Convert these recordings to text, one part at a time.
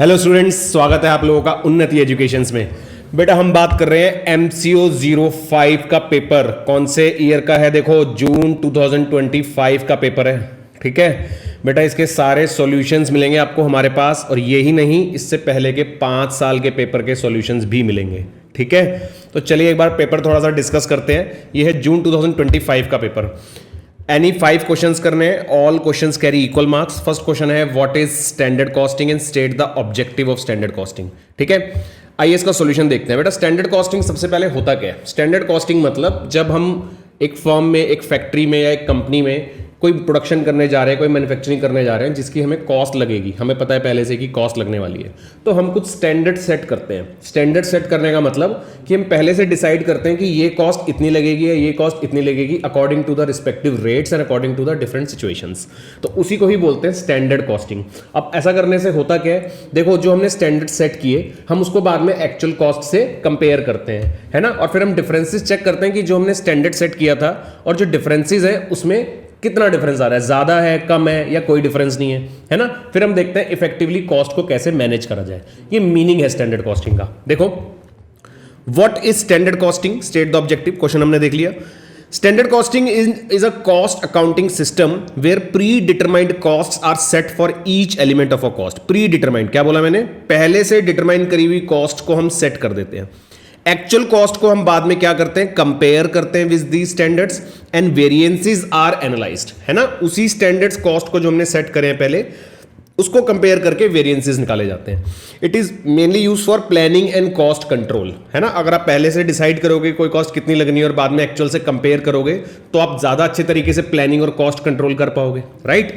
Hello students, स्वागत है आप लोगों का उन्नति एजुकेशंस में। बेटा हम बात कर रहे हैं MCO 05 का पेपर। कौन से ईयर का है? देखो जून 2025 का पेपर है। ठीक है बेटा, इसके सारे सॉल्यूशंस मिलेंगे आपको हमारे पास, और यही नहीं, इससे पहले के 5 साल के पेपर के सॉल्यूशंस भी मिलेंगे। ठीक है, तो चलिए एक बार पेपर थोड़ा सा डिस्कस करते हैं। ये है जून 2025 का पेपर। एनी 5 क्वेश्चंस करने हैं, all questions carry equal marks. First question है what is standard costing and state the objective of standard costing. ठीक है, आइए इसका सॉल्यूशन देखते हैं। बेटा स्टैंडर्ड कॉस्टिंग सबसे पहले होता क्या है? स्टैंडर्ड कॉस्टिंग मतलब जब हम एक फर्म में, एक फैक्ट्री में या एक कंपनी में कोई प्रोडक्शन करने जा रहे हैं, कोई मैन्युफैक्चरिंग करने जा रहे हैं जिसकी हमें कॉस्ट लगेगी, हमें पता है पहले से कि कॉस्ट लगने वाली है, तो हम कुछ स्टैंडर्ड सेट करते हैं। स्टैंडर्ड सेट करने का मतलब कि हम पहले से डिसाइड करते हैं कि ये कॉस्ट इतनी लगेगी या ये कॉस्ट इतनी लगेगी according to the respective rates and according to the different situations. तो उसी को ही बोलते हैं स्टैंडर्ड कॉस्टिंग। अब ऐसा करने से होता क्या है? देखो जो हमने स्टैंडर्ड सेट किए, हम उसको बाद में एक्चुअल कॉस्ट से कंपेयर करते हैं, है ना, और फिर हम डिफरेंसेस चेक करते हैं कि जो हमने स्टैंडर्ड सेट किया था और जो डिफरेंसेस है उसमें कितना डिफरेंस आ रहा है, ज्यादा है, कम है, या कोई डिफरेंस नहीं है ना। फिर हम देखते हैं इफेक्टिवली कॉस्ट को कैसे मैनेज करा जाए। ये मीनिंग है स्टैंडर्ड कॉस्टिंग का। देखो what is standard costing, state the objective. Question हमने देख लिया। Standard costing is a cost accounting system where predetermined costs are set for each element of a cost. Predetermined क्या बोला मैंने? पहले से डिटरमाइन करी हुई कॉस्ट को हम सेट कर देते हैं। एक्चुअल कॉस्ट को हम बाद में क्या करते हैं? कंपेयर करते हैं with the standards and variances are analysed, है ना। उसी स्टैंडर्ड्स कॉस्ट को जो हमने सेट करे हैं पहले, उसको कंपेयर करके वेरिएंसेस निकाले जाते हैं। It is mainly use for planning and cost control, है ना। अगर आप पहले से डिसाइड करोगे कोई कॉस्ट कितनी लगनी है और बाद में एक्चुअल से कंपेयर करोगे, तो आप ज्यादा अच्छे तरीके से प्लानिंग और कॉस्ट कंट्रोल कर पाओगे, राइट।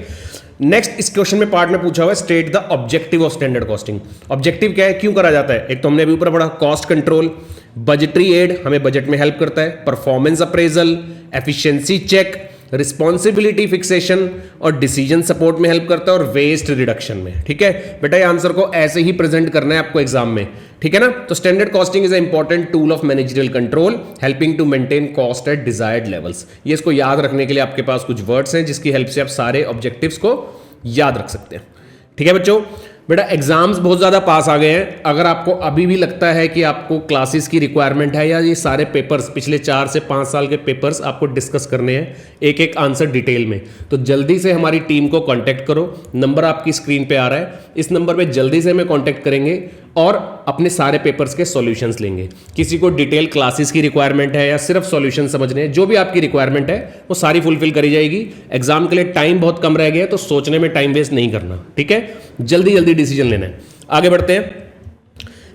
नेक्स्ट इस क्वेश्चन में पार्ट में पूछा हुआ है state the objective of standard costing. Objective क्या है, क्यों करा जाता है? एक तो हमने अभी ऊपर पढ़ा कॉस्ट कंट्रोल, बजटरी एड हमें बजट में हेल्प करता है, performance appraisal, efficiency check, responsibility fixation और डिसीजन सपोर्ट में हेल्प करता है, और वेस्ट रिडक्शन में। ठीक है बेटा, ये आंसर को ऐसे ही प्रेजेंट करना है आपको एग्जाम में, ठीक है ना। तो standard costing is a important tool of managerial control helping to maintain cost at desired levels. ये इसको याद रखने के लिए आपके पास कुछ वर्ड्स हैं जिसकी हेल्प से आप सारे ऑब्जेक्टिव्स को याद रख सकते हैं। ठीक है बच्चों, बेटा एग्जाम्स बहुत ज़्यादा पास आ गए हैं। अगर आपको अभी भी लगता है कि आपको क्लासेस की रिक्वायरमेंट है, या ये सारे पेपर्स पिछले 4 से 5 साल के पेपर्स आपको डिस्कस करने हैं एक एक आंसर डिटेल में, तो जल्दी से हमारी टीम को कांटेक्ट करो। नंबर आपकी स्क्रीन पे आ रहा है, इस नंबर पे जल्दी से हमें कांटेक्ट करेंगे और अपने सारे पेपर्स के सॉल्यूशंस लेंगे। किसी को डिटेल क्लासेस की रिक्वायरमेंट है या सिर्फ सॉल्यूशन समझने हैं, जो भी आपकी रिक्वायरमेंट है वो सारी फुलफिल करी जाएगी। एग्जाम के लिए टाइम बहुत कम रह गया है, तो सोचने में टाइम वेस्ट नहीं करना, ठीक है। जल्दी जल्दी डिसीजन लेना है। आगे बढ़ते हैं।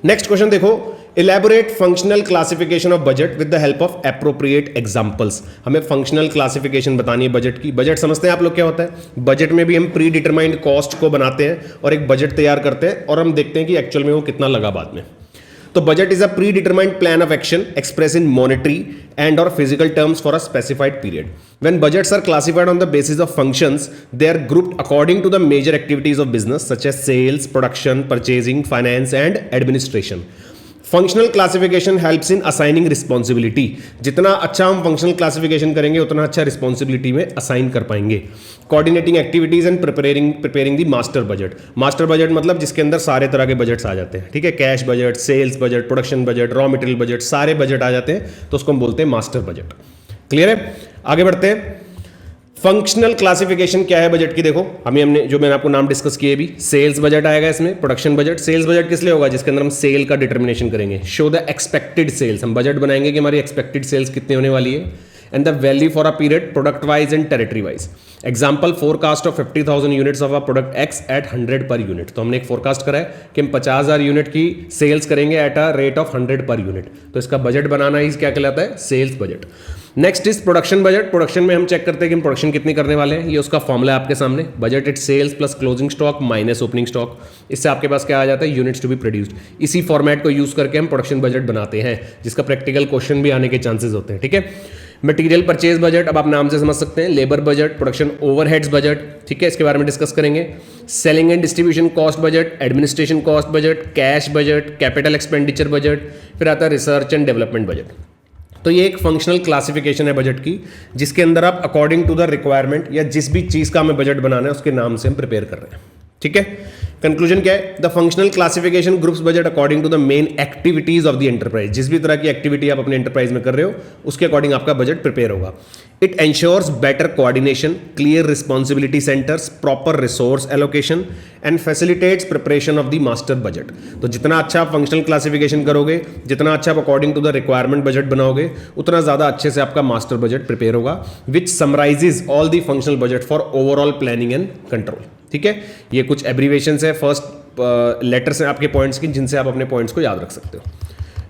नेक्स्ट क्वेश्चन देखो, elaborate functional classification of budget with the help of appropriate examples. हमें फंक्शनल क्लासिफिकेशन बतानी है बजट की। बजट समझते हैं आप लोग क्या होता है? बजट में भी हम प्री डिटरमाइंड कॉस्ट को बनाते हैं और एक बजट तैयार करते हैं, और हम देखते हैं कि एक्चुअल में वो कितना लगा बाद में। तो budget is a pre determined plan of action express in monetary and or physical terms for a specified period. When budgets are classified on the basis of functions, they are grouped according to the major activities of business such as sales, production, purchasing, finance and administration. Functional classification helps in assigning responsibility. जितना अच्छा हम functional classification करेंगे उतना अच्छा responsibility में assign कर पाएंगे। Coordinating activities and preparing the master budget. Master budget मतलब जिसके अंदर सारे तरह के बजट्स आ जाते हैं, ठीक है। Cash budget, sales budget, production budget, raw material budget, सारे बजट आ जाते हैं, तो उसको हम बोलते हैं मास्टर बजट। क्लियर है? आगे बढ़ते हैं। फंक्शनल क्लासिफिकेशन क्या है बजट की? देखो हमने जो मैंने आपको नाम डिस्कस किए भी, सेल्स बजट आएगा इसमें, प्रोडक्शन बजट। सेल्स बजट किस लिए होगा? जिसके अंदर हम सेल का डिटर्मिनेशन करेंगे। शो द एक्सपेक्टेड सेल्स, हम बजट बनाएंगे कि हमारी एक्सपेक्टेड सेल्स कितनी होने वाली है। And the value for a period product wise and territory wise. Example, forecast of 50,000 units of a product X at 100 per unit. तो हमने एक फोरकास्ट करा है कि हम 50,000 यूनिट की सेल्स करेंगे at a rate of 100 per unit, तो इसका बजट बनाना ही क्या कहलाता है? Sales budget. Next is production budget. Production में हम चेक करते हैं कि हम प्रोडक्शन कितनी करने वाले हैं। ये उसका फॉर्मूला है आपके सामने, budget it sales plus closing stock minus opening stock. इससे आपके पास क्या आ जाता है? Units to be produced. इसी फॉर्मेट को यूज करके हम प्रोडक्शन बजट बनाते हैं, जिसका प्रैक्टिकल क्वेश्चन भी आने के चांसेस होते हैं, ठीक है। मटेरियल परचेज बजट, अब आप नाम से समझ सकते हैं। Labour budget, production overheads budget, ठीक है, इसके बारे में डिस्कस करेंगे। Selling and distribution cost budget, administration cost budget, cash budget, capital expenditure budget, फिर आता है रिसर्च एंड डेवलपमेंट बजट। तो ये एक फंक्शनल क्लासिफिकेशन है बजट की, जिसके अंदर आप अकॉर्डिंग टू द रिक्वायरमेंट या जिस भी चीज़ का हमें बजट बनाना है उसके नाम से हम प्रिपेयर कर रहे हैं। ठीक है। कंक्लूजन क्या है? The functional classification groups budget according to the main activities of the enterprise. जिस भी तरह की एक्टिविटी आप अपने एंटरप्राइज में कर रहे हो उसके अकॉर्डिंग आपका बजट प्रिपेयर होगा। It ensures better coordination, clear responsibility centres, proper resource allocation and facilitates preparation of the master budget. तो जितना अच्छा आप फंक्शनल क्लासिफिकेशन करोगे, जितना अच्छा आप according to the requirement budget बनाओगे, उतना ज्यादा अच्छे से आपका मास्टर बजट प्रिपेयर होगा, which summarises all the functional budget for overall planning and control. ठीक है, ये कुछ एब्रीवेशंस है, फर्स्ट लेटर्स हैं आपके पॉइंट्स की, जिनसे आप अपने पॉइंट्स को याद रख सकते हो।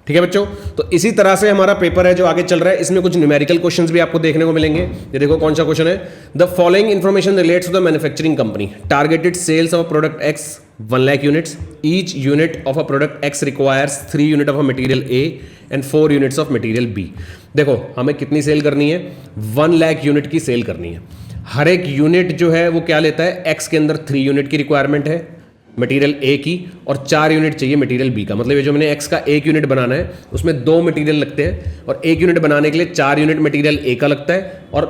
ठीक है बच्चों, तो इसी तरह से हमारा पेपर है जो आगे चल रहा है, इसमें कुछ न्यूमेरिकल क्वेश्चंस भी आपको देखने को मिलेंगे। ये देखो कौन सा क्वेश्चन है। The following information relates to the manufacturing company. Targeted sales of product X 1 lakh units. Each unit of a product X requires 3 unit of a material A and 4 units of material B. देखो हमें कितनी cell करनी है? 1 lakh unit की cell करनी है। हर एक unit जो है वो क्या लेता है? एक्स के अंदर 3 यूनिट की रिक्वायरमेंट है मटेरियल ए की, और 4 यूनिट चाहिए मटेरियल बी का। मतलब ये जो मैंने एक्स का 1 यूनिट बनाना है उसमें 2 मटेरियल लगते हैं, और 1 यूनिट बनाने के लिए 4 यूनिट मटेरियल ए का लगता है, और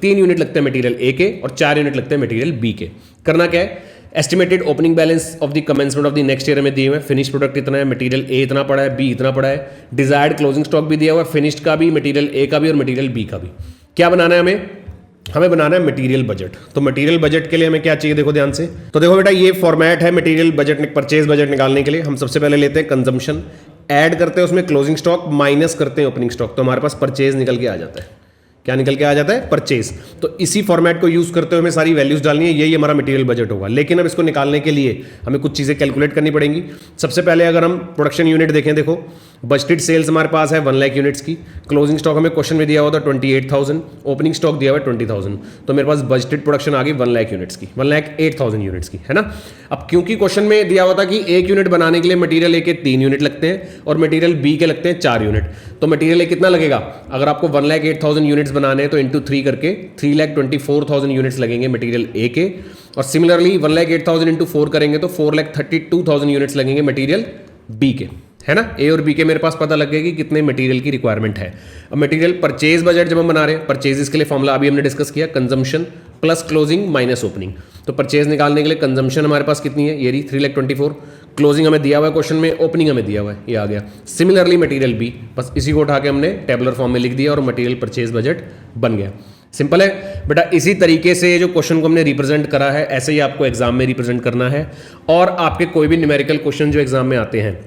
3 यूनिट लगते हैं मटेरियल ए के, और 4 यूनिट लगते हैं मटेरियल बी के। करना क्या है? Estimated opening balance of the commencement of the next year में दिए हुए हैं। फिनिश प्रोडक्ट इतना है, मटेरियल ए इतना पड़ा है, बी इतना पड़ा है। डिजायर्ड क्लोजिंग स्टॉक भी दिया हुआ है, फिनिश्ड का भी, मटेरियल ए का भी और मटेरियल बी का भी। क्या बनाना है हमें बनाना है मटेरियल बजट। तो मटेरियल बजट के लिए हमें क्या चाहिए? देखो ध्यान से। तो देखो बेटा, ये फॉर्मेट है मटेरियल बजट, परचेज बजट निकालने के लिए। हम सबसे पहले लेते हैं कंजम्पशन, ऐड करते हैं उसमें क्लोजिंग स्टॉक, माइनस करते हैं ओपनिंग स्टॉक, तो हमारे पास परचेज निकल के आ जाता है। क्या निकल के आ जाता है? परचेज। तो इसी फॉर्मेट को यूज करते हुए हमें सारी वैल्यूज डालनी है, यही हमारा मटेरियल बजट होगा। लेकिन अब इसको निकालने के लिए हमें कुछ चीजें कैलकुलेट करनी पड़ेंगी। सबसे पहले अगर हम प्रोडक्शन यूनिट देखें, देखो बजटेड सेल्स हमारे पास है 1 लाख यूनिट्स की। क्लोजिंग स्टॉक हमें क्वेश्चन में दिया हुआ था 28,000, ओपनिंग स्टॉक दिया हुआ है 20,000, तो मेरे पास बजटेड प्रोडक्शन आ गई 1 लाख यूनिट्स की, 1,08,000 यूनिट्स की, है ना। अब क्योंकि क्वेश्चन में दिया हुआ था कि 1 यूनिट बनाने के लिए मटेरियल ए के 3 यूनिट लगते हैं और मटेरियल बी के लगते हैं 4 यूनिट, तो मटेरियल ए कितना लगेगा? अगर आपको 1,08,000 यूनिट्स बनाने हैं तो इंटू 3 करके 3,24,000 यूनिट्स लगेंगे मटेरियल ए के, और सिमिलरली 1,08,000 इंटू 4 करेंगे तो 4,32,000 यूनिट्स लगेंगे मटेरियल बी के, है ना। ए और बी के मेरे पास पता लग गया कि कितने मटेरियल की रिक्वायरमेंट है। अब मटेरियल परचेज बजट जब हम बना रहे हैं, परचेजेस के लिए फॉर्मूला अभी हमने डिस्कस किया, consumption plus closing minus opening. तो परचेज निकालने के लिए कंजम्पशन हमारे पास कितनी है? ये रही 3,24,000। क्लोजिंग हमें दिया हुआ है क्वेश्चन में, ओपनिंग हमें दिया हुआ है, ये आ गया। सिमिलरली मटेरियल बी, बस इसी को उठा के हमने टेबुलर फॉर्म में लिख दिया और मटेरियल परचेज बजट बन गया। सिंपल है बेटा। इसी तरीके से जो क्वेश्चन को हमने रिप्रेजेंट करा है, ऐसे ही आपको एग्जाम में रिप्रेजेंट करना है। और आपके कोई भी न्यूमेरिकल क्वेश्चन जो एग्जाम में आते हैं,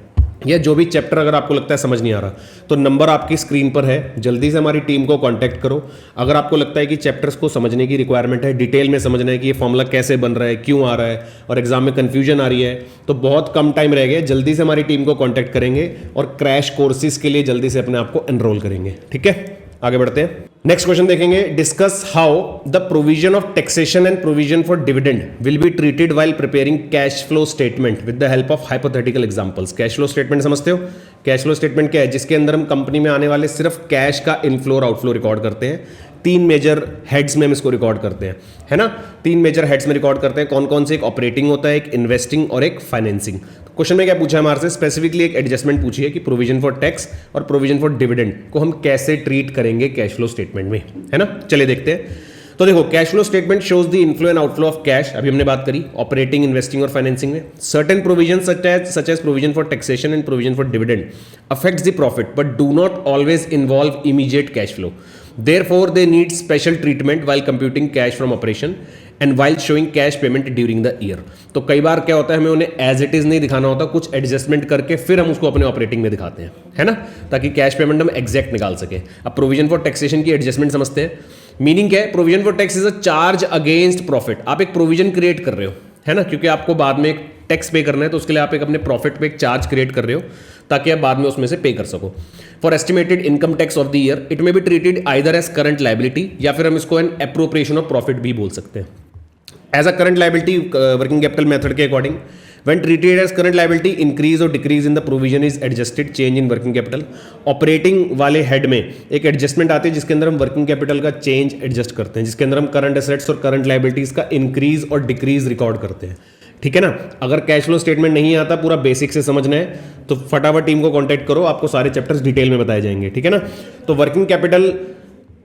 या जो भी चैप्टर अगर आपको लगता है समझ नहीं आ रहा, तो नंबर आपकी स्क्रीन पर है, जल्दी से हमारी टीम को कांटेक्ट करो। अगर आपको लगता है कि चैप्टर्स को समझने की रिक्वायरमेंट है, डिटेल में समझना है कि ये फॉर्मूला कैसे बन रहा है, क्यों आ रहा है, और एग्जाम में कंफ्यूजन आ रही है, तो बहुत कम टाइम रह गया, जल्दी से हमारी टीम को कॉन्टैक्ट करेंगे और क्रैश कोर्सेज के लिए जल्दी से अपने आप को एनरोल करेंगे। ठीक है, आगे बढ़ते हैं। नेक्स्ट क्वेश्चन देखेंगे। Discuss how the provision of taxation and provision for dividend will be treated while preparing cash flow statement with the help of hypothetical examples. Cash flow statement समझते हो? कैश फ्लो स्टेटमेंट क्या है? जिसके अंदर हम company में आने वाले सिर्फ कैश का इनफ्लो और आउटफ्लो रिकॉर्ड करते हैं। 3 मेजर हेड्स में हम इसको रिकॉर्ड करते हैं, है ना। 3 मेजर हेड्स में रिकॉर्ड करते हैं। कौन कौन से? एक ऑपरेटिंग होता है, एक इन्वेस्टिंग और एक फाइनेंसिंग। क्वेश्चन में क्या पूछा है हमारे से? स्पेसिफिकली एक एडजस्टमेंट पूछी है कि प्रोविजन फॉर टैक्स और प्रोविजन फॉर डिविडेंड को हम कैसे ट्रीट करेंगे कैश फ्लो स्टेटमेंट में, है ना। चलिए देखते हैं। तो देखो, cash flow statement shows the inflow and outflow of cash, अभी हमने बात करी ऑपरेटिंग, इन्वेस्टिंग और फाइनेंसिंग में। Certain provision such as provision for taxation and provision for dividend affects the profit but do not always involve immediate cash flow. Therefore, they need special treatment while computing cash from operation and while showing cash payment during the year. तो कई बार क्या होता है, हमें उन्हें as it is नहीं दिखाना होता, कुछ एडजस्टमेंट करके फिर हम उसको अपने ऑपरेटिंग में दिखाते हैं, है ना, ताकि कैश पेमेंट हम एग्जैक्ट निकाल सके। अब प्रोविजन फॉर टैक्सेशन की एडजस्टमेंट समझते हैं। मीनिंग क्या है? Provision for tax is a charge against profit. आप एक प्रोविजन क्रिएट कर रहे हो, है ना, क्योंकि आपको बाद में एक टैक्स पे करना है, तो उसके लिए आप एक अपने प्रॉफिट पे एक चार्ज क्रिएट कर रहे हो ताकि आप बाद में उसमें से पे कर सको। For estimated income tax of the year it may be treated either as current liability, या फिर हम इसको एन एप्रोप्रिएशन ऑफ प्रॉफिट भी बोल सकते हैं। As a current liability working capital method के according, when treated as current liability, increase or decrease in the provision is adjusted change in working capital। Operating वाले हेड में एक adjustment आती है जिसके अंदर हम वर्किंग कैपिटल का चेंज एडजस्ट करते हैं, जिसके अंदर हम करंट एसेट्स और करंट लायबिलिटीज का इंक्रीज और डिक्रीज रिकॉर्ड करते हैं। ठीक है ना। अगर कैश फ्लो स्टेटमेंट नहीं आता, पूरा बेसिक से समझना है, तो फटाफट टीम को कांटेक्ट करो, आपको सारे चैप्टर्स डिटेल में बताए जाएंगे। ठीक है ना। तो वर्किंग कैपिटल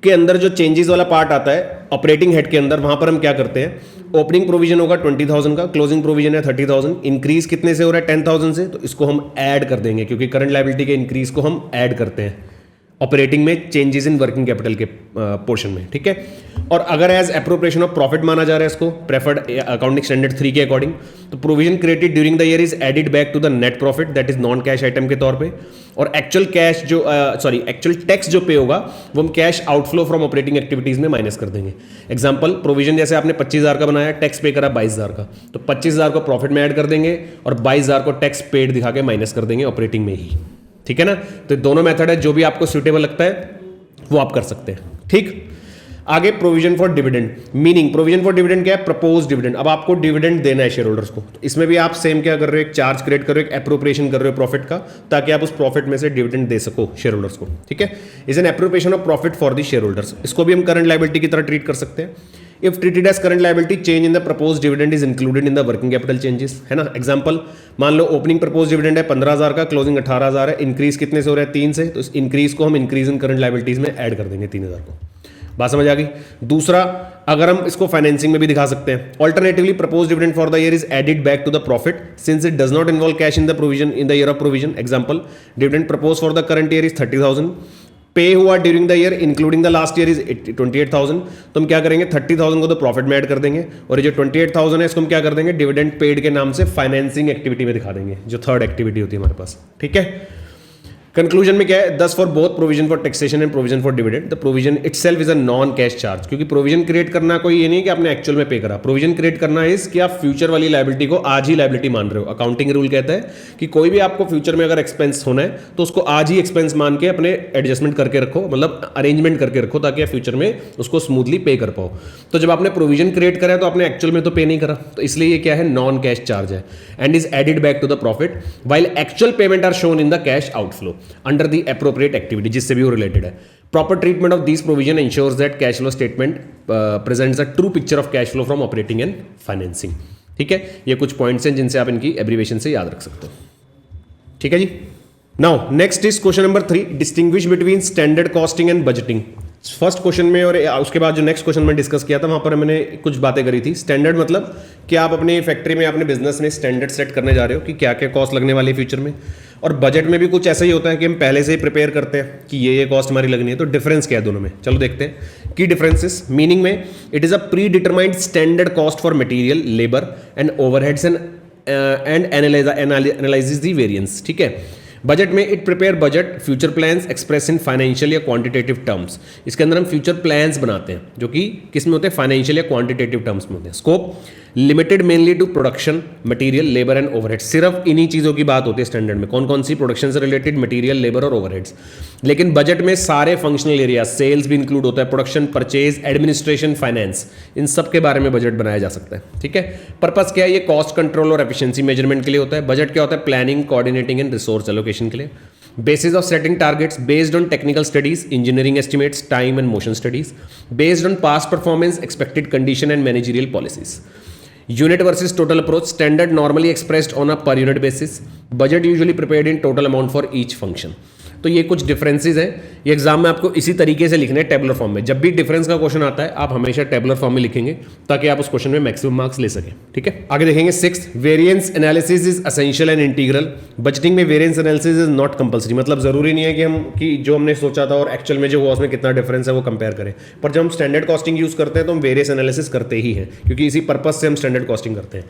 के अंदर जो चेंजेस वाला पार्ट आता है ऑपरेटिंग हेड के अंदर, वहां पर हम क्या करते हैं, ओपनिंग प्रोविजन होगा 20,000 का, क्लोजिंग प्रोविजन है 30,000, इंक्रीज कितने से हो रहा है 10,000 से, तो इसको हम ऐड कर देंगे क्योंकि करंट लायबिलिटी के इंक्रीज को हम ऐड करते हैं ऑपरेटिंग में चेंजेस इन वर्किंग कैपिटल के पोर्शन में, ठीक है। और अगर एज एप्रोप्रिएशन ऑफ प्रॉफिट माना जा रहा है इसको प्रेफर्ड अकाउंटिंग स्टैंडर्ड 3 के अकॉर्डिंग, तो provision created during the year is added back to the net profit, that is non cash item के तौर पे, और एक्चुअल कैश जो एक्चुअल टैक्स जो पे होगा वो हम cash outflow from operating activities में माइनस कर देंगे। एग्जांपल, प्रोविजन जैसे आपने 25,000 का बनाया, टैक्स पे करा 22,000 का, तो 25,000 को प्रॉफिट में ऐड कर देंगे और 22,000 को टैक्स पेड दिखा के माइनस कर देंगे ऑपरेटिंग में ही, ठीक है ना। तो दोनों मेथड है, जो भी आपको सुटेबल लगता है वो आप कर सकते हैं, ठीक। आगे provision for dividend, meaning provision for dividend क्या है, प्रपोज डिविडेंड। अब आपको डिविडेंड देना है शेयर होल्डर्स को, तो इसमें भी आप सेम क्या कर रहे हो, एक चार्ज क्रिएट कर रहे हो, एक एप्रोप्रिएशन कर रहे हो प्रॉफिट का, ताकि आप उस प्रॉफिट में से डिविडेंड दे सको शेयर होल्डर्स को, ठीक है। Is an appropriation of profit for the share holders. इसको भी हम करंट लायबिलिटी की तरह ट्रीट कर सकते हैं। If treated as current liability, change in the propose dividend is included in the working capital changes, है ना। एग्जांपल, मान लो ओपनिंग प्रपोज डिविडेंड है 15,000 का, क्लोजिंग 18,000 है, इंक्रीज कितने से हो रहा है 3 से, तो इस इंक्रीज को हम इंक्रीज इन करंट लायबिलिटीज में ऐड कर देंगे 3,000 को। बात समझ आ गई। दूसरा, अगर हम इसको फाइनेंसिंग में भी दिखा सकते हैं, alternatively propose dividend for the year is added back to the profit since it does not involve cash in the provision in the year of provision. Example, dividend propose for the current year is 30,000, pay हुआ during the year including the last year is 28,000, तो हम क्या करेंगे 30,000 को तो profit में add कर देंगे, और ये जो 28,000 है इसको हम क्या कर देंगे, डिविडेंड पेड के नाम से फाइनेंसिंग एक्टिविटी में दिखा देंगे, जो थर्ड एक्टिविटी होती है हमारे पास, ठीक है। कंक्लूजन में क्या है, दस for both provision for taxation and provision for dividend the provision itself is a non cash charge, क्योंकि प्रोविजन क्रिएट करना कोई ये नहीं कि आपने एक्चुअल में पे करा, प्रोविजन क्रिएट करना इज कि आप फ्यूचर वाली लायबिलिटी को आज ही लायबिलिटी मान रहे हो। अकाउंटिंग रूल कहता है कि कोई भी आपको फ्यूचर में अगर एक्सपेंस होना है तो उसको आज ही एक्सपेंस मान के अपने एडजस्टमेंट करके रखो, मतलब अरेंजमेंट करके रखो, ताकि आप फ्यूचर में उसको स्मूथली पे कर पाओ। तो जब आपने प्रोविजन क्रिएट करा है तो आपने एक्चुअल में तो पे नहीं करा, तो इसलिए ये क्या है, नॉन कैश चार्ज है and is added back to the profit while actual payment are shown in the cash outflow under the appropriate activity, जिससे भी वो रिलेटेड है। Proper treatment of these provision ensures that cash flow statement presents a true picture of cash flow from operating and financing, ठीक है। ये कुछ points हैं जिनसे आप इनकी एब्रीवेशन से याद रख सकते हो, ठीक है जी। Now next is question number 3, distinguish between standard costing and budgeting. First question में और उसके बाद जो नेक्स्ट क्वेश्चन में डिस्कस किया था वहां पर मैंने कुछ बातें करी थी। स्टैंडर्ड मतलब कि आप अपनी फैक्ट्री में, अपने बिजनेस में स्टैंडर्ड सेट करने जा रहे हो कि क्या क्या कॉस्ट लगने वाली है फ्यूचर में, और बजट में भी कुछ ऐसा ही होता है कि हम पहले से ही प्रिपेयर करते हैं कि ये कॉस्ट हमारी लगनी है। तो डिफरेंस क्या है दोनों में, चलो देखते हैं की डिफरेंसेस। मीनिंग में it is a pre determined standard cost for material, labour and overheads and analyses the variance, ठीक है। बजट में it prepare budget future plans express in financial या क्वांटिटेटिव टर्म्स। इसके अंदर हम फ्यूचर प्लान्स बनाते हैं जो कि किस में होते हैं, फाइनेंशियल या क्वांटिटेटिव टर्म्स में होते हैं। Scope limited mainly to production, material, labour and overheads. सिर्फ इन्हीं चीज़ों की बात होती है स्टैंडर्ड में, कौन कौन सी, प्रोडक्शन से रिलेटेड, मटेरियल, लेबर और ओवरहेड्स। लेकिन बजट में सारे फंक्शनल एरिया, सेल्स भी इंक्लूड होता है, प्रोडक्शन, परचेज, एडमिनिस्ट्रेशन, फाइनेंस, इन सब के बारे में बजट बनाया जा सकता है, ठीक है। पर्पस क्या है, ये कॉस्ट कंट्रोल और एफिशिएंसी मेजरमेंट के लिए होता है। बजट क्या होता है, planning, coordinating and resource allocation के लिए। Basis of setting targets based on technical studies, engineering estimates, time and motion studies, based on past performance, expected condition and managerial policies. Unit versus total approach, standard normally expressed on a per unit basis, budget usually prepared in total amount for each function. तो ये कुछ differences हैं, ये exam में आपको इसी तरीके से लिखने हैं टेबुलर फॉर्म में। जब भी डिफरेंस का क्वेश्चन आता है आप हमेशा टेबुलर फॉर्म में लिखेंगे ताकि आप उस क्वेश्चन में मैक्सिमम मार्क्स ले सकें, ठीक है। आगे देखेंगे 6, variance analysis is essential and integral. Budgeting में variance analysis is not compulsory, मतलब जरूरी नहीं है कि जो हमने सोचा था और एक्चुअल में जो हुआ उसमें कितना डिफरेंस है वो कंपेयर करें, पर जब हम स्टैंडर्ड कॉस्टिंग यूज करते हैं तो हम वेरियस एनालिसिस करते ही हैं, क्योंकि इसी पर्पज से हम स्टैंडर्ड कॉस्टिंग करते हैं।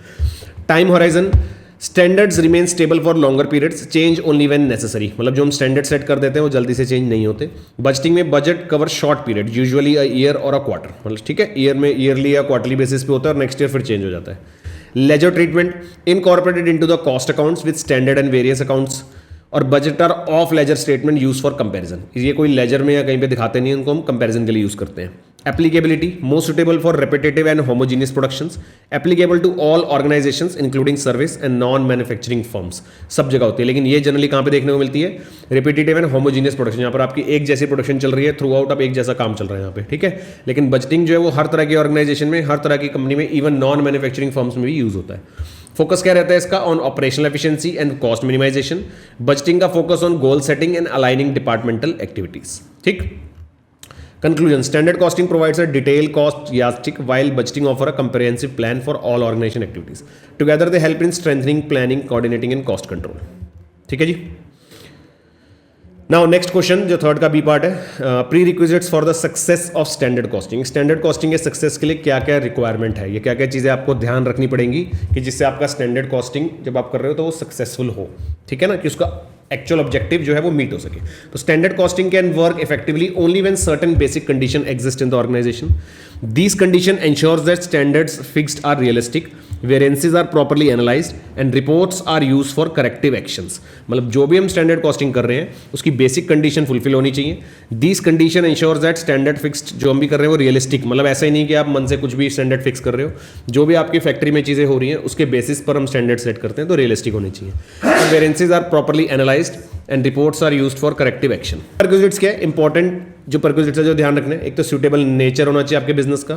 Time horizon, standards remain stable for longer periods, change only when necessary, मतलब जो हम स्टैंडर्ड सेट कर देते हैं वो जल्दी से चेंज नहीं होते। बजटिंग में budget cover short period, usually a year और अ क्वार्टर, मतलब ठीक है, ईयर में ईयरली या क्वार्टरली बेसिस पे होता है और नेक्स्ट ईयर फिर चेंज हो जाता है। Ledger treatment, incorporated into the cost accounts with standard and various accounts, और budget are off ledger statement use for comparison. ये कोई लेजर में या कहीं पे दिखाते नहीं, उनको हम कंपैरिजन के लिए यूज करते हैं। Applicability, most suitable for repetitive and homogeneous productions, applicable to all organisations including service and non manufacturing firms. सब जगह होती है, लेकिन ये जनरली कहाँ पे देखने को मिलती है, रिपीटेटिव एंड होमोजीनियस प्रोडक्शन, यहाँ पर आपकी एक जैसी प्रोडक्शन चल रही है थ्रू आउट, अब एक जैसा काम चल रहा है यहाँ पे, ठीक है। लेकिन बजटिंग जो है वो हर तरह की ऑर्गेनाइजेशन में, हर तरह की कंपनी में, इवन नॉन मैन्युफैक्चरिंग फर्म्स में भी यूज होता है। फोकस क्या रहता है इसका, on operational efficiency and cost minimisation. Budgeting का focus on goal setting and aligning departmental activities, ठीक। Conclusion: Standard costing provides a detailed cost yardstick while budgeting offer a comprehensive plan for all organization activities. Together they help in strengthening planning, coordinating and cost control. ठीक है जी. Now next question जो third का B part है, pre requisites for the success of standard costing. Standard costing के success के लिए क्या क्या रिक्वायरमेंट है, ये क्या क्या चीज़ें आपको ध्यान रखनी पड़ेंगी कि जिससे आपका स्टैंडर्ड कॉस्टिंग जब आप कर रहे हो तो वो सक्सेसफुल हो. ठीक है ना, कि उसका एक्चुअल ऑब्जेक्टिव जो है वो मीट हो सके. तो standard costing can work effectively only when certain basic condition exist in the organisation. These condition ensures that standards fixed are realistic, variances are properly analyzed and reports are used for corrective actions. मतलब जो भी हम standard costing कर रहे हैं उसकी basic condition fulfil होनी चाहिए. These condition ensures that standard fixed जो हम भी कर रहे हैं वो रियलिस्टिक, मतलब ऐसा ही नहीं कि आप मन से कुछ भी स्टैंडर्ड फिक्स कर रहे हो. जो भी आपकी फैक्ट्री में चीज़ें हो रही हैं उसके बेसिस पर हम स्टैंडर्ड सेट करते हैं तो रियलिस्टिक होनी चाहिए. Variances are properly analysed and reports are used for corrective action. Perquisites क्या है इंपॉर्टेंट जो परक्विजिट्स है जो ध्यान रखना है, एक तो सूटेबल नेचर होना चाहिए आपके बिजनेस का,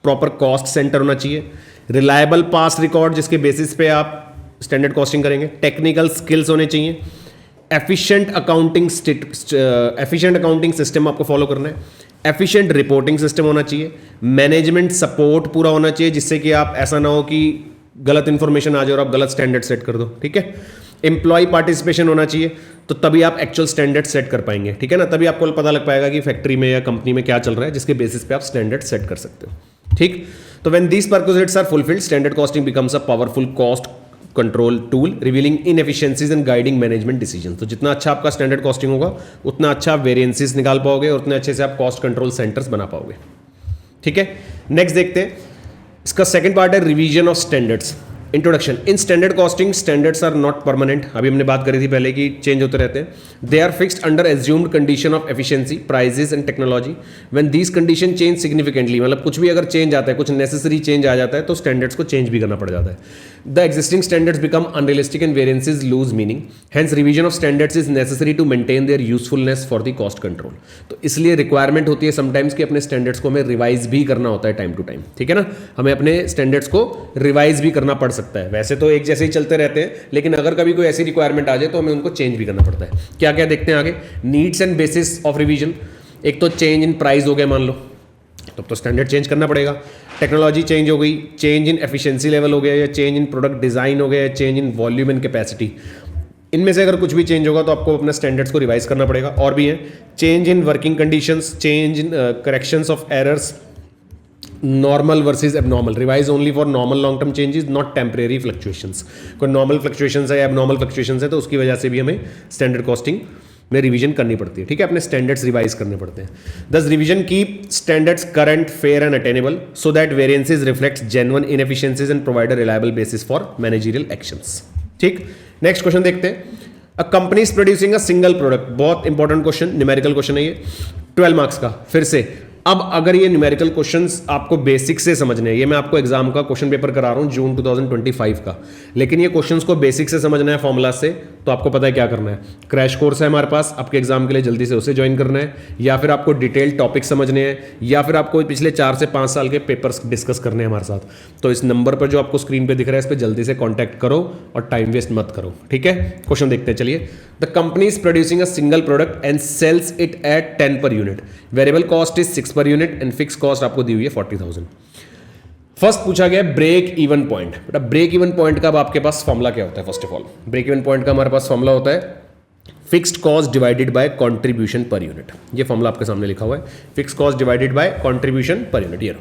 प्रॉपर कॉस्ट सेंटर होना चाहिए, रिलायबल पास्ट रिकॉर्ड जिसके बेसिस पे आप स्टैंडर्ड कॉस्टिंग करेंगे, टेक्निकल स्किल्स होने चाहिए, एफिशिएंट अकाउंटिंग सिस्टम आपको फॉलो करना है, एफिशिएंट रिपोर्टिंग सिस्टम होना चाहिए, मैनेजमेंट सपोर्ट पूरा होना चाहिए जिससे कि आप ऐसा ना हो कि गलत इंफॉर्मेशन आ जाए और आप गलत स्टैंडर्ड सेट कर दो. ठीक है, एम्प्लॉय पार्टिसिपेशन होना चाहिए तो तभी आप एक्चुअल स्टैंडर्ड सेट कर पाएंगे. ठीक है ना, तभी आपको पता लग पाएगा कि फैक्ट्री में या कंपनी में क्या चल रहा है जिसके बेसिस पे आप स्टैंडर्ड सेट कर सकते हो. ठीक, तो when these perquisites are fulfilled standard costing becomes a powerful cost control tool revealing inefficiencies and guiding management decision. तो जितना अच्छा आपका स्टैंडर्ड कॉस्टिंग होगा उतना अच्छा वेरिएंसेस निकाल पाओगे और उतने अच्छे से आप कॉस्ट कंट्रोल सेंटर्स बना पाओगे. ठीक है, नेक्स्ट देखते हैं. इसका सेकंड पार्ट है revision of standards. Introduction. In standard costing standards are not permanent. अभी हमने बात करी थी पहले कि चेंज होते रहते हैं. They are fixed under assumed condition of efficiency, prices and technology. When these condition change significantly, मतलब कुछ भी अगर चेंज आता है, कुछ नेसेसरी चेंज आ जाता है तो स्टैंडर्ड्स को चेंज भी करना पड़ जाता है. The existing standards become unrealistic and variances lose meaning. Hence revision of standards is necessary to maintain their usefulness for the cost control. तो इसलिए रिक्वायरमेंट होती है समटाइम्स कि अपने स्टैंडर्ड्स को हमें रिवाइज भी करना होता है टाइम टू टाइम. ठीक है ना, हमें अपने स्टैंडर्ड्स को रिवाइज भी करना पड़ सकता है. वैसे तो एक जैसे ही चलते रहते हैं लेकिन अगर कभी कोई ऐसी रिक्वायरमेंट आ जाए तो हमें उनको चेंज भी करना पड़ता है. क्या क्या देखते हैं आगे. Needs and bases of revision. एक तो चेंज इन प्राइस हो गया मान लो, तब तो स्टैंडर्ड चेंज करना पड़ेगा. टेक्नोलॉजी चेंज हो गई, चेंज इन एफिशिएंसी लेवल हो गया, या चेंज इन प्रोडक्ट डिजाइन हो गया, या change in volume and capacity. इनमें से अगर कुछ भी चेंज होगा तो आपको अपने स्टैंडर्ड्स को रिवाइज करना पड़ेगा. और भी है change in working conditions, change in corrections of errors, normal versus abnormal. Revise only for normal long term changes, not temporary fluctuations. कोई नॉर्मल फ्लक्चुएशंस है या एबनॉर्मल फ्लक्चुएशंस है तो उसकी वजह से भी हमें स्टैंडर्ड कॉस्टिंग में रिवीजन करनी पड़ती है. ठीक है, अपने स्टैंडर्ड्स रिवाइज करने पड़ते हैं. दस revision keep standards current, fair and attainable so that variances reflects genuine inefficiencies and provide a reliable basis for managerial actions. ठीक, नेक्स्ट क्वेश्चन देखते हैं. A company is producing a single product. बहुत important question, numerical question है ये, 12 marks का. फिर से अब अगर ये न्यूमेरिकल क्वेश्चंस आपको बेसिक से समझने हैं, ये मैं आपको एग्जाम का क्वेश्चन पेपर करा रहा हूँ जून 2025 का, लेकिन ये क्वेश्चंस को बेसिक से समझना है फॉर्मूला से, तो आपको पता है क्या करना है. क्रैश कोर्स है हमारे पास आपके एग्जाम के लिए, जल्दी से उसे ज्वाइन करना है, या फिर आपको डिटेल टॉपिक समझने हैं, या फिर आपको पिछले 4 से 5 साल के पेपर्स डिस्कस करने हैं हमारे साथ. तो इस नंबर पर जो आपको स्क्रीन पर दिख रहा है इस पर जल्दी से कॉन्टैक्ट करो और टाइम वेस्ट मत करो. ठीक है, क्वेश्चन देखते हैं. चलिए. The company is producing a single product and sells it at 10 per unit. Variable cost is 6 पर यूनिट एंड फिक्स कॉस्ट आपको दी हुई है 40,000. फर्स्ट पूछा गया ब्रेक इवन पॉइंट. बेटा ब्रेक इवन पॉइंट का अब आपके पास फॉर्मूला क्या होता है. First of all break even point का हमारे पास फॉर्मूला होता है fixed cost divided by contribution per unit. ये फॉर्मूला आपके सामने लिखा हुआ है, fixed cost divided by contribution per unit. ये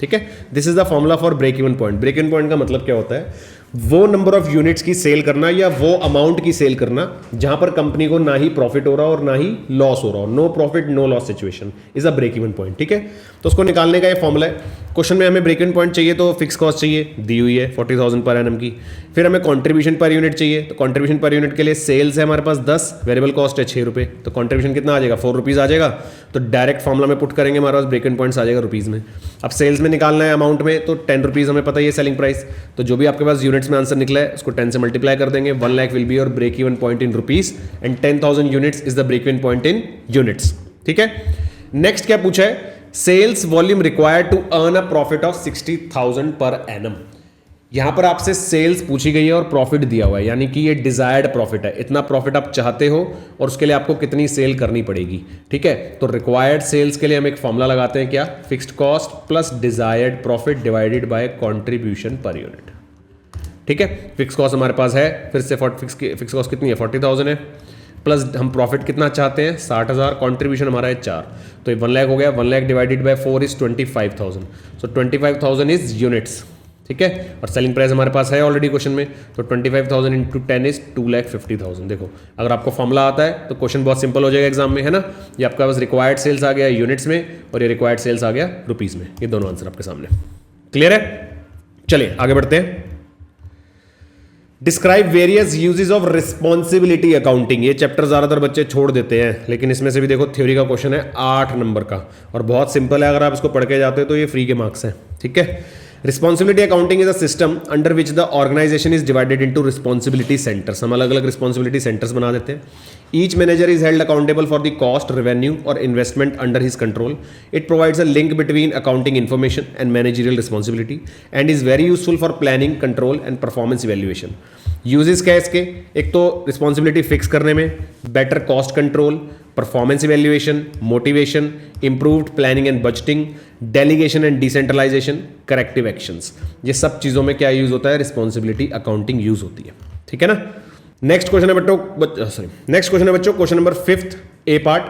ठीक है, this is the formula for break even point. Break even point का मतलब क्या होता है, वो नंबर ऑफ यूनिट्स की सेल करना या वो अमाउंट की सेल करना जहां पर कंपनी को ना ही प्रॉफिट हो रहा हो और ना ही लॉस हो रहा हो. No profit no loss situation is a break even point. ठीक है, तो उसको निकालने का ये फॉर्मूला है. क्वेश्चन में हमें ब्रेक इवन पॉइंट चाहिए तो फिक्स कॉस्ट चाहिए, दी हुई है 40,000 पर एनम की. फिर हमें कॉन्ट्रीब्यूशन पर यूनिट चाहिए, तो कॉन्ट्रीब्यूशन पर यूनिट के लिए सेल्स है हमारे पास 10, वेरिएबल कॉस्ट है 6 रुपये, तो कॉन्ट्रीब्यूशन कितना आ जाएगा 4 रुपीज़ आ जाएगा. तो डायरेक्ट फॉर्मूला में पुट करेंगे हमारे पास ब्रेक इवन पॉइंट्स आ जाएगा रुपीज़ में. अब सेल्स में निकालना है अमाउंट में, तो 10 रुपीज़ हमें पता ही है सेलिंग प्राइस, तो जो भी आपके पास यूनिट्स में आंसर निकला है उसको 10 से मल्टीप्लाई कर देंगे. 1 lakh will be your break even point in rupees and 10,000 units is the break even point in units. ठीक है, नेक्स्ट क्या पूछा है, sales volume required to earn a profit of 60,000 per annum. यहां पर आपसे सेल्स पूछी गई है और प्रॉफिट दिया हुआ है, यानी कि ये डिजायर्ड प्रॉफिट है, इतना प्रॉफिट आप चाहते हो और उसके लिए आपको कितनी सेल करनी पड़ेगी। ठीक है, तो रिक्वायर्ड सेल्स के लिए हम एक फॉर्मूला लगाते हैं, क्या, fixed cost plus desired profit divided by contribution per unit. ठीक है, फिक्स कॉस्ट हमारे पास है, फिर से फिक्स कॉस्ट कितनी है, 40,000 है, प्लस हम प्रॉफिट कितना चाहते हैं, 60,000, कंट्रीब्यूशन हमारा है 4, तो ये 1 लाख हो गया। 1 lakh divided by 4 is 25,000, so 25,000 is units. ठीक है, और सेलिंग प्राइस हमारे पास है ऑलरेडी क्वेश्चन में, तो 25,000 इंटू 10 इज 2,50,000। देखो अगर आपको फॉर्मूला आता है तो क्वेश्चन बहुत सिंपल हो जाएगा एग्जाम में, है ना। ये आपका बस रिक्वायर्ड सेल्स आ गया यूनिट्स में और ये रिक्वायर्ड सेल्स आ गया रुपीज में, ये दोनों आंसर आपके सामने। क्लियर है, चलिए आगे बढ़ते हैं। Describe various uses of responsibility accounting, ये चैप्टर ज्यादातर बच्चे छोड़ देते हैं, लेकिन इसमें से भी देखो थ्योरी का क्वेश्चन है 8 नंबर का और बहुत सिंपल है, अगर आप इसको पढ़ के जाते हो तो ये फ्री के मार्क्स हैं। ठीक है, responsibility accounting is a system under which the organisation is divided into responsibility centres. हम अलग अलग रिस्पॉन्सिबिलिटी सेंटर्स बना देते हैं। Each manager is held accountable for the cost, revenue और investment under his control. It provides a link between accounting information and managerial responsibility and is very useful for planning, control and performance evaluation. Uses क्या है इसके, एक तो responsibility fix करने में, better cost control, performance evaluation, motivation, improved planning and budgeting, delegation and decentralisation, corrective actions. ये सब चीजों में क्या यूज होता है, रिस्पॉन्सिबिलिटी अकाउंटिंग यूज होती है। ठीक है ना। नेक्स्ट क्वेश्चन है नेक्स्ट क्वेश्चन है बच्चों, question number 5th A part,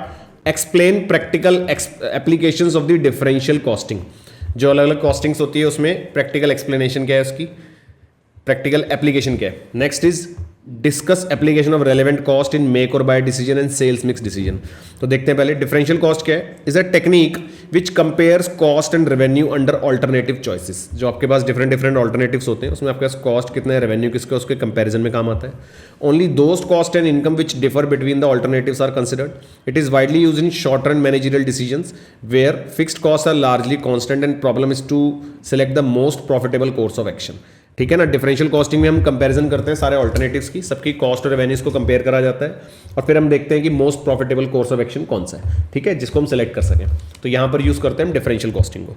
explain practical applications of the differential costing. जो अलग अलग कॉस्टिंग्स होती है उसमें प्रैक्टिकल एक्सप्लेनेशन क्या है उसकी, प्रैक्टिकल एप्लीकेशन क्या है। Next is discuss application of relevant cost in make or buy decision and sales mix decision. तो देखते हैं पहले, डिफरेंशियल कॉस्ट क्या है, is a technique which compares cost and revenue under alternative choices. जो आपके पास डिफरेंट डिफरेंट ऑल्टरनेटिव्स होते हैं उसमें आपके पास कॉस्ट कितना है, रेवेन्यू किसका, उसके कंपेरिजन में काम आता है। Only those cost and income which differ between the alternatives are considered. It is widely use in short run managerial decisions where fixed cost are largely constant and problem is to select the most profitable course of action. ठीक है ना। Differential costing में हम comparison करते हैं सारे alternatives की, सबकी कॉस्ट और रेवेन्यूज को कंपेयर करा जाता है और फिर हम देखते हैं कि most profitable course of action कौन सा है, ठीक है, जिसको हम सेलेक्ट कर सकें। तो यहां पर यूज करते हैं हम डिफरेंशियल कॉस्टिंग को।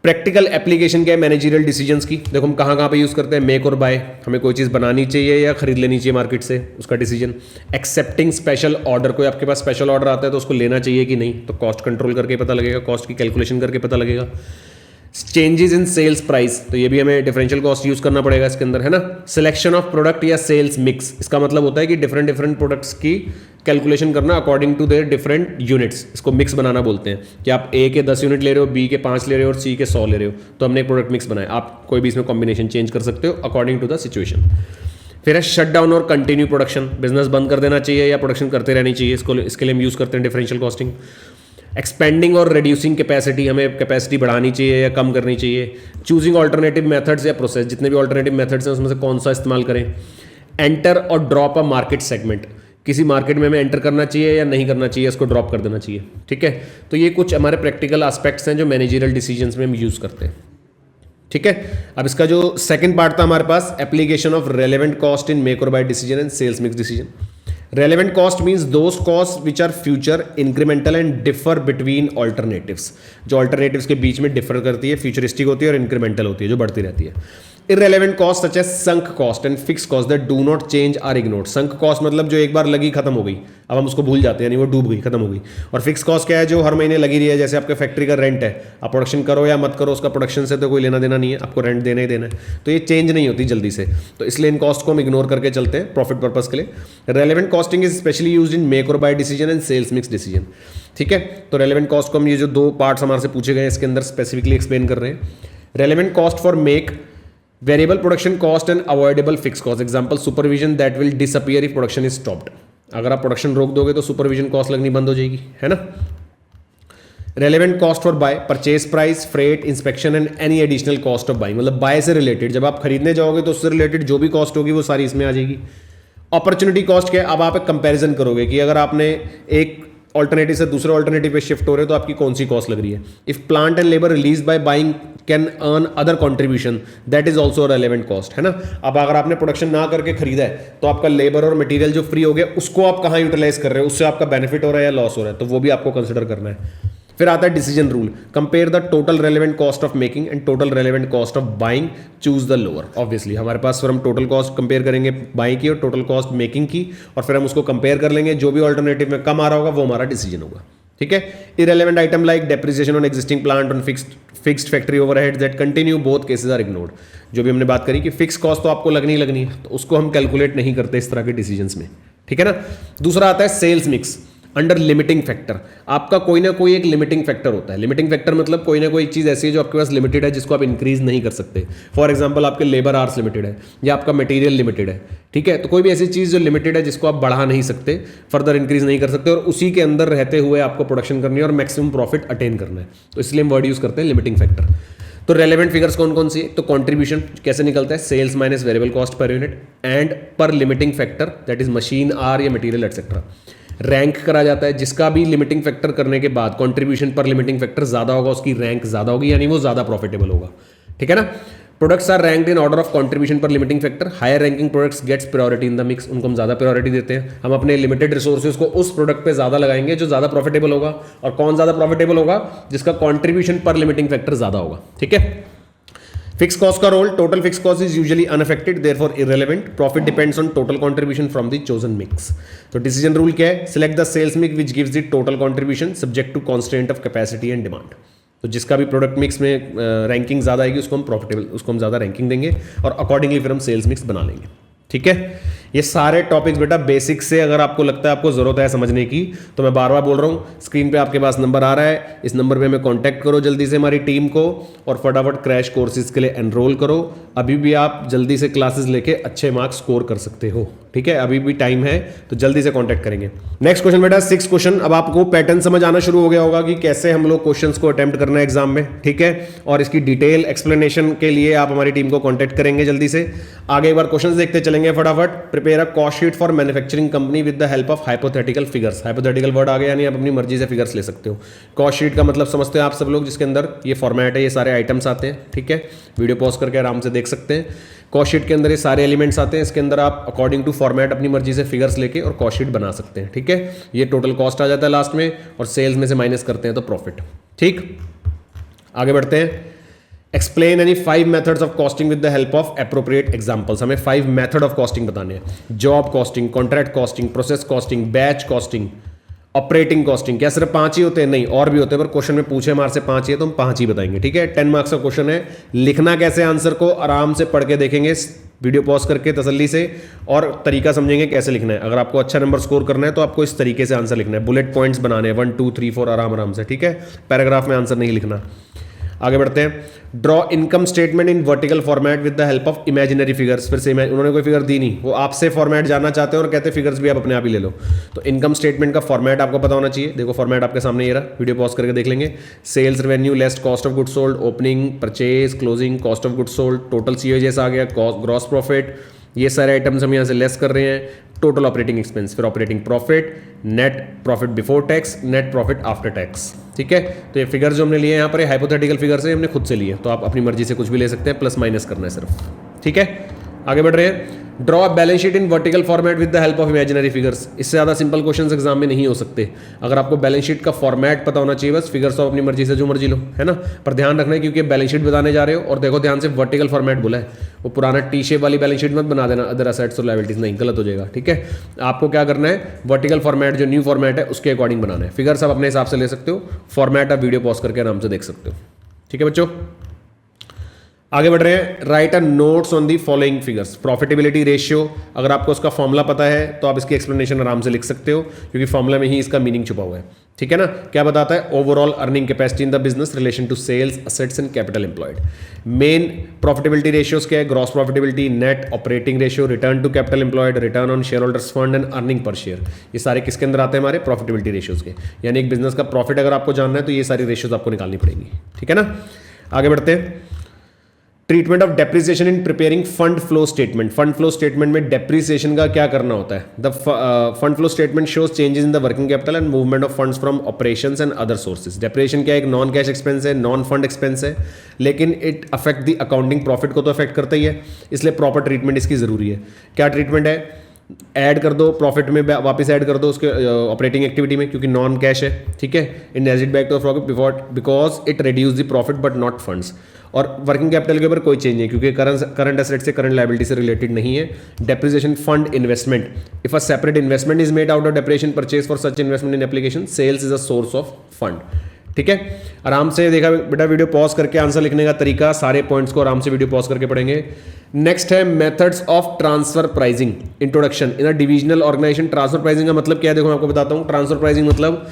प्रैक्टिकल एप्लीकेशन क्या है मैनेजरियल डिसीजंस की, देखो हम कहां कहां पे यूज करते हैं, मेक और बाय, हमें कोई चीज़ बनानी चाहिए या खरीद लेनी चाहिए मार्केट से, उसका डिसीजन। एक्सेप्टिंग स्पेशल ऑर्डर, कोई आपके पास स्पेशल ऑर्डर आता है तो उसको लेना चाहिए कि नहीं, तो कॉस्ट कंट्रोल करके पता लगेगा, कॉस्ट की कैलकुलेशन करके पता लगेगा। चेंजेस इन सेल्स प्राइस, तो ये भी हमें डिफरेंशियल कॉस्ट यूज करना पड़ेगा इसके अंदर, है ना। सिलेक्शन ऑफ प्रोडक्ट या सेल्स मिक्स, इसका मतलब होता है कि डिफरेंट डिफरेंट प्रोडक्ट्स की कैलकुलेशन करना according to their different units, इसको मिक्स बनाना बोलते हैं। कि आप ए के 10 यूनिट ले रहे हो, बी के 5 ले रहे हो और सी के 100 ले रहे हो, तो हमने एक प्रोडक्ट मिक्स बनाया। आप कोई भी इसमें कॉम्बिनेशन चेंज कर सकते हो अकॉर्डिंग टू द सिचुएशन। फिर है शट डाउन और कंटिन्यू प्रोडक्शन, बिजनेस बंद कर देना चाहिए या प्रोडक्शन करते रहनी चाहिए, इसके लिए हम यूज करते हैं डिफरेंशियल कॉस्टिंग। एक्सपेंडिंग और रिड्यूसिंग कैपेसिटी, हमें कैपेसिटी बढ़ानी चाहिए या कम करनी चाहिए। चूजिंग ऑल्टरनेटिव मेथड्स या प्रोसेस, जितने भी ऑल्टरनेटिव मेथड्स हैं उसमें से कौन सा इस्तेमाल करें। एंटर और ड्रॉप अ मार्केट सेगमेंट, किसी मार्केट में हमें एंटर करना चाहिए या नहीं करना चाहिए, इसको ड्रॉप कर देना चाहिए। ठीक है, तो ये कुछ हमारे प्रैक्टिकल एस्पेक्ट्स हैं जो मैनेजरियल डिसीजंस में हम यूज करते हैं। ठीक है, अब इसका जो सेकंड पार्ट था हमारे पास, application of relevant cost in make or buy decision and sales mix decision. Relevant cost means those costs which are future, incremental and differ between alternatives. जो alternatives के बीच में differ करती है, futuristic होती है और incremental होती है, जो बढ़ती रहती है। Irrelevant cost such as sunk cost and fixed cost that do not change are ignored. Sunk cost मतलब जो एक बार लगी खत्म हो गई, अब हम उसको भूल जाते हैं, यानी वो डूब गई, खत्म हो गई। और फिक्स कॉस्ट क्या है, जो हर महीने लगी रही है, जैसे आपके फैक्ट्री का रेंट है, आप प्रोडक्शन करो या मत करो, उसका प्रोडक्शन से तो कोई लेना देना नहीं है, आपको रेंट देना ही देना है, तो ये चेंज नहीं होती जल्दी से, तो इसलिए इन कॉस्ट को हम इग्नोर करके चलते हैं प्रॉफिट पर्पस के लिए। Relevant costing is specially used in make or buy decision and sales mix decision. ठीक है, तो रेलेवेंट कॉस्ट को हम ये जो दो पार्ट्स हमारे से पूछे गए हैं इसके अंदर स्पेसिफिकली एक्सप्लेन कर रहे हैं। Relevant cost for make, variable production cost and avoidable fix cost. Example supervision that will disappear if production is stopped. अगर आप प्रोडक्शन रोक दोगे तो सुपरविजन कॉस्ट लगनी बंद हो जाएगी, है ना। Relevant cost for buy, purchase price, freight, inspection and any additional cost of buying, मतलब बाय से रिलेटेड, जब आप खरीदने जाओगे तो उससे रिलेटेड जो भी कॉस्ट होगी वो सारी इसमें आ जाएगी। अपॉर्चुनिटी कॉस्ट क्या है, अब आप एक कंपैरिजन करोगे कि अगर आपने एक ऑल्टरनेटिव से दूसरे ऑल्टरनेटिव पे शिफ्ट हो रहे हो तो आपकी कौन सी कॉस्ट लग रही है। If plant and labour release by buying can earn other contribution, that is also relevant cost, है ना। अब अगर आपने प्रोडक्शन ना करके खरीदा है तो आपका लेबर और मटेरियल जो फ्री हो गया उसको आप कहाँ यूटिलाइज कर रहे हो, उससे आपका बेनिफिट हो रहा है या लॉस हो रहा है, तो वो भी आपको कंसिडर करना है। फिर आता है decision rule, compare the total relevant cost of making and total relevant cost of buying, choose the lower. Obviously हमारे पास फिर हम टोटल कॉस्ट कंपेयर करेंगे बाइंग की और टोटल कॉस्ट मेकिंग की, और फिर हम उसको कंपेयर कर लेंगे, जो भी ऑल्टरनेटिव में कम आ रहा होगा वो हमारा डिसीजन होगा। ठीक है। Irrelevant item like depreciation on existing plant on fixed factory overheads that continue both cases are ignored. जो भी हमने बात करी कि फिक्स कॉस्ट तो आपको लगनी ही लगनी है, तो उसको हम कैलकुलेट नहीं करते इस तरह के डिसीजंस में। ठीक है ना। दूसरा आता है sales mix under limiting factor. आपका कोई ना कोई एक लिमिटिंग फैक्टर होता है। लिमिटिंग फैक्टर मतलब कोई ना कोई चीज़ ऐसी है जो आपके पास लिमिटेड है, जिसको आप इंक्रीज नहीं कर सकते। फॉर एग्जांपल आपके लेबर आवर्स लिमिटेड है या आपका मटेरियल लिमिटेड है। ठीक है। तो कोई भी ऐसी चीज़ जो लिमिटेड है जिसको आप बढ़ा नहीं सकते, फर्दर इंक्रीज नहीं कर सकते, और उसी के अंदर रहते हुए आपको प्रोडक्शन करनी है और मैक्सिमम प्रॉफिट अटेन करना है, तो इसलिए हम वर्ड यूज करते हैं लिमिटिंग फैक्टर। तो रेलेवेंट फिगर्स कौन कौन सी है? तो कंट्रीब्यूशन कैसे निकलता है, sales minus variable cost per unit and per limiting factor that is machine hour या मटेरियल एटसेट्रा। रैंक करा जाता है, जिसका भी लिमिटिंग फैक्टर करने के बाद कंट्रीब्यूशन पर लिमिटिंग फैक्टर ज्यादा होगा, उसकी रैंक ज्यादा होगी, यानी वो ज्यादा प्रॉफिटेबल होगा। ठीक है ना। Products are ranked in order of contribution per limiting factor. Higher ranking products gets priority in the mix. उनको हम ज्यादा प्रायोरिटी देते हैं। हम अपने लिमिटेड रिसोर्सेज को उस प्रोडक्ट पे ज्यादा लगाएंगे जो ज्यादा प्रॉफिटेबल होगा। और कौन ज्यादा प्रॉफिटेबल होगा? जिसका कंट्रीब्यूशन पर लिमिटिंग फैक्टर ज्यादा होगा। ठीक है। फिक्स कॉस्ट का role, total fix cost is usually unaffected, therefore irrelevant. Profit depends on total contribution from the chosen mix. तो डिसीजन रूल क्या है? Select the sales mix which gives the total contribution subject to constant of capacity and demand. तो जिसका भी product mix में ranking ज्यादा आएगी उसको हम प्रॉफिटेबल, उसको हम ज्यादा रैंकिंग देंगे और अकॉर्डिंगली फिर हम सेल्स मिक्स बना लेंगे। ठीक है। ये सारे टॉपिक्स बेटा बेसिक से अगर आपको लगता है आपको जरूरत है समझने की, तो मैं बार बार बोल रहा हूँ, स्क्रीन पे आपके पास नंबर आ रहा है, इस नंबर पे हमें कांटेक्ट करो जल्दी से हमारी टीम को, और फटाफट क्रैश कोर्सेज के लिए एनरोल करो। अभी भी आप जल्दी से क्लासेस लेके अच्छे मार्क्स स्कोर कर सकते हो। ठीक है। अभी भी टाइम है, तो जल्दी से कांटेक्ट करेंगे। नेक्स्ट क्वेश्चन बेटा 6 क्वेश्चन। अब आपको पैटर्न समझ आना शुरू हो गया होगा कि कैसे हम लोग क्वेश्चंस को अटेम्प्ट करना है एग्जाम में। ठीक है। और इसकी डिटेल एक्सप्लेनेशन के लिए आप हमारी टीम को कांटेक्ट करेंगे जल्दी से। आगे एक बार क्वेश्चंस देखते चलेंगे फटाफट। Prepare a cost sheet for manufacturing company with the help of hypothetical figures. Hypothetical word आ गया, यानी आप अपनी मर्जी से फिगर्स ले सकते हो। कॉस्ट शीट का मतलब समझते हो आप सब लोग, जिसके अंदर ये फॉर्मेट है, ये सारे आइटम्स आते हैं। ठीक है। वीडियो पॉज करके आराम से देख सकते हैं। कॉस्ट शीट के अंदर ये सारे एलिमेंट्स आते हैं। इसके अंदर आप अकॉर्डिंग टू फॉर्मेट अपनी मर्जी से फिगर्स लेके और कॉस्ट शीट बना सकते हैं। ठीक है। ये टोटल कॉस्ट आ जाता है लास्ट में, और सेल्स में से माइनस करते हैं तो प्रॉफिट। ठीक। आगे बढ़ते हैं। Explain any 5 methods of costing with the help of appropriate examples. हमें 5 मेथड ऑफ कॉस्टिंग बताने हैं। Job costing, contract costing, process costing, batch costing, operating costing. क्या सिर्फ 5 ही होते हैं? नहीं, और भी होते हैं, पर क्वेश्चन में पूछे हमारे से 5 ही है तो हम 5 ही बताएंगे। ठीक है। 10 मार्क्स का क्वेश्चन है। लिखना कैसे आंसर को आराम से पढ़ के देखेंगे, वीडियो पॉज करके तसल्ली से, और तरीका समझेंगे कैसे लिखना है। अगर आपको अच्छा नंबर स्कोर करना है तो आपको इस तरीके से आंसर लिखना है। बुलेट पॉइंट्स बनाने हैं 1 2 3 4 आराम आराम से। ठीक है। पैराग्राफ में आंसर नहीं लिखना। आगे बढ़ते हैं। Draw income statement in vertical format with the help of imaginary figures. फिर से उन्होंने कोई फिगर दी नहीं, वो आपसे फॉर्मेट जानना चाहते हैं और कहते हैं फिगर्स भी आप अपने आप ही ले लो। तो इनकम स्टेटमेंट का फॉर्मेट आपको पता होना चाहिए। देखो फॉर्मेट आपके सामने ये रहा, वीडियो पॉज करके देख लेंगे। Sales revenue less cost of goods sold, opening, purchase, closing, cost of goods sold, total COGS आ गया, ग्रॉस प्रॉफिट, ये सारे आइटम्स हम यहाँ से लेस कर रहे हैं। टोटल ऑपरेटिंग एक्सपेंस, फिर operating profit, net profit before tax, net profit after tax. ठीक है। तो ये फिगर जो हमने लिए यहाँ पर हाइपोथेटिकल फिगर से हमने खुद से लिए, तो आप अपनी मर्जी से कुछ भी ले सकते हैं, प्लस माइनस करना है सिर्फ। ठीक है। आगे बढ़ रहे हैं। Draw balance sheet in vertical format with the help of imaginary figures. इससे ज़्यादा सिंपल क्वेश्चंस एग्जाम में नहीं हो सकते। अगर आपको बैलेंस शीट का फॉर्मेट पता होना चाहिए, बस फिगर्स तो अपनी मर्जी से जो मर्जी लो, है ना। पर ध्यान रखना है क्योंकि बैलेंस शीट बताने जा रहे हो, और देखो ध्यान से वर्टिकल फॉर्मेट बोला है, वो पुराना टी शेप वाली बैलेंस शीट मत बना देना, अदर असेट्स और लायबिलिटीज, नहीं, गलत हो जाएगा। ठीक है। आपको क्या करना है, वर्टिकल फॉर्मेट जो न्यू फॉर्मेट है उसके अकॉर्डिंग बनाना है। फिगर्स आप अपने हिसाब से ले सकते हो, फॉर्मेट आप वीडियो पॉज करके आराम से देख सकते हो। ठीक है बच्चों। आगे बढ़ रहे हैं। Right a notes on the following figures. Profitability ratio, अगर आपको उसका फॉर्मूला पता है तो आप इसकी एक्सप्लेनेशन आराम से लिख सकते हो, क्योंकि फॉर्मूला में ही इसका मीनिंग छुपा हुआ है। ठीक है ना। क्या बताता है? Overall earning capacity in the business relation to sales, assets and capital employed. Main profitability ratios क्या है? Gross profitability, net operating ratio, return to capital employed, return on share holders fund and earning per share. ये सारे किसके अंदर आते हैं? हमारे profitability ratios के। यानी एक बिजनेस का प्रॉफिट अगर आपको जानना है तो ये सारी रेशियोज आपको निकालनी पड़ेंगी। ठीक है ना। आगे बढ़ते हैं। Treatment of depreciation in preparing fund flow statement. Fund flow statement में डेप्रिसिएशन का क्या करना होता है? The fund flow statement shows changes in the working capital and movement of funds from operations and other sources. Depreciation क्या है? एक non cash expense है, नॉन फंड एक्सपेंस है, लेकिन it affect the accounting profit को तो affect करता ही है, इसलिए प्रॉपर ट्रीटमेंट इसकी जरूरी है। क्या ट्रीटमेंट है? ऐड कर दो प्रॉफिट में, वापस ऐड कर दो उसके ऑपरेटिंग एक्टिविटी में, क्योंकि नॉन कैश है, ठीक है। In add it back to profit because it reduce the profit but not funds. और वर्किंग कैपिटल के ऊपर कोई चेंज नहीं, क्योंकि करंट एसेट से करंट लायबिलिटी से रिलेटेड नहीं है। Depreciation fund investment, if a separate investment is made out of depreciation purchase for such investment in application, sales is a source of fund, ठीक है। आराम से देखा बेटा, वीडियो पॉज करके आंसर लिखने का तरीका, सारे पॉइंट्स को आराम से वीडियो पॉज करके पढ़ेंगे। नेक्स्ट है methods of transfer pricing introduction in a divisional organisation. Transfer pricing का मतलब क्या है, देखो मैं आपको बताता हूं। ट्रांसफर प्राइसिंग मतलब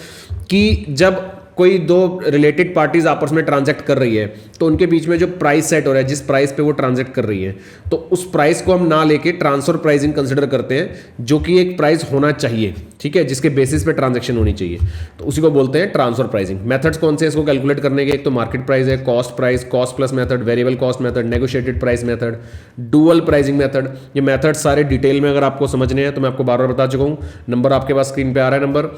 कि जब कोई दो रिलेटेड पार्टीज आपस में ट्रांजैक्ट कर रही है तो उनके बीच में जो प्राइस सेट हो रहा है, जिस प्राइस पे वो ट्रांजैक्ट कर रही है, तो उस प्राइस को हम ना लेके ट्रांसफर प्राइसिंग कंसिडर करते हैं, जो कि एक प्राइस होना चाहिए, ठीक है, जिसके बेसिस पे ट्रांजैक्शन होनी चाहिए, तो उसी को बोलते हैं ट्रांसफर प्राइसिंग। मेथड्स कौन से हैं इसको कैलकुलेट करने के? एक तो मार्केट प्राइस है, cost price, cost plus method, variable cost method, negotiated price method, dual pricing method. ये मेथड सारे डिटेल में अगर आपको समझने हैं तो मैं आपको बार बार बता चुका हूँ। नंबर आपके पास स्क्रीन पे आ रहा है, नंबर,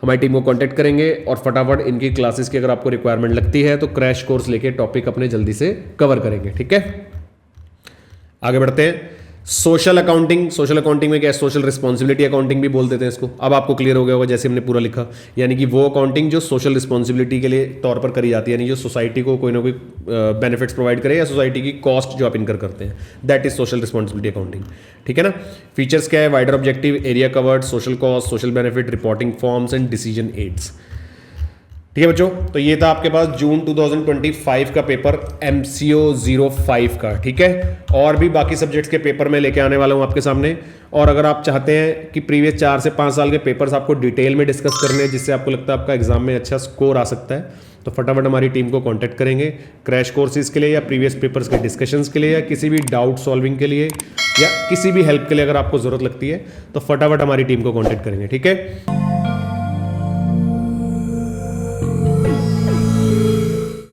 हमारी टीम को कांटेक्ट करेंगे और फटाफट इनकी क्लासेस की अगर आपको रिक्वायरमेंट लगती है तो क्रैश कोर्स लेके टॉपिक अपने जल्दी से कवर करेंगे, ठीक है। आगे बढ़ते हैं। सोशल अकाउंटिंग, सोशल अकाउंटिंग में क्या है? सोशल रिस्पॉन्सिबिलिटी अकाउंटिंग भी बोल देते हैं इसको। अब आपको क्लियर हो गया होगा जैसे हमने पूरा लिखा, यानी कि वो अकाउंटिंग जो सोशल रिस्पॉन्सिबिलिटी के लिए तौर पर करी जाती है, यानी जो सोसाइटी को कोई ना कोई बेनिफिट्स प्रोवाइड करे या सोसाइटी की कॉस्ट जो आप इनकर करते हैं, that is social responsibility accounting, ठीक है ना। फीचर्स क्या है? Wider objective, area covered, social cost, social benefit, reporting forms and decision aids, ठीक है बच्चों। तो ये था आपके पास जून 2025 का पेपर MCO 05 का, ठीक है। और भी बाकी सब्जेक्ट्स के पेपर में लेके आने वाला हूँ आपके सामने। और अगर आप चाहते हैं कि प्रीवियस 4 से 5 साल के पेपर्स आपको डिटेल में डिस्कस करने हैं, जिससे आपको लगता है आपका एग्जाम में अच्छा स्कोर आ सकता है, तो फटाफट हमारी टीम को कांटेक्ट करेंगे क्रैश कोर्सेज के लिए या प्रीवियस पेपर्स के डिस्कशंस के लिए या किसी भी डाउट सॉल्विंग के लिए या किसी भी हेल्प के लिए अगर आपको ज़रूरत लगती है तो फटाफट हमारी टीम को कांटेक्ट करेंगे, ठीक है।